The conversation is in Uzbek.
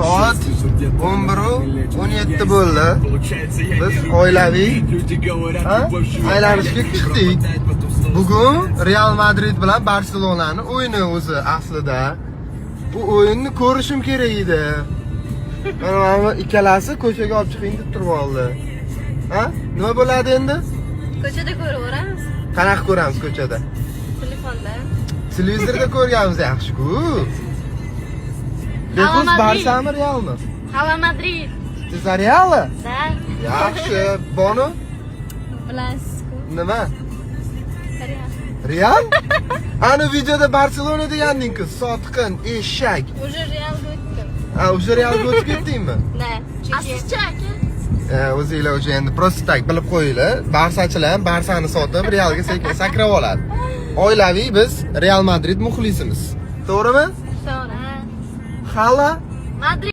Soat 11:17 bo'ldi. Biz oilaviy aylanishga chiqdik. Bugun Real Madrid bilan Barselonani o'yini o'zi aslida. Bu o'yinni ko'rishim kerak edi. Mana ikkalasi ko'chaga olib chiqing deb turib oldi. Ha? Nima bo'ladi endi? Ko'chada ko'raveramiz. Qanaqa ko'ramiz ko'chada? Telefonda. Televizorda ko'rganmiz yaxshi-ku. Bexus Barsami Realmi? Hava Madrid. Siz Realmi? Da. Yaxshi. Bonu? Bilasiz-ku. Nima? Real. Real? Ana videoda Barselona deganding-ku, sotqin, eshak. Уже Realga o'tdim. Ha, o'sha Realga o'tib ketdingmi? Da. Aslicha aka. O'zinglar o'sha endi prosta tak bilib qo'yinglar. Barsachilar ham Barsani sotib Realga sekin sakrab oladi. Oilaviy biz Real Madrid muxlisimiz. To'g'rimi? To'g'ri. Hala Madrid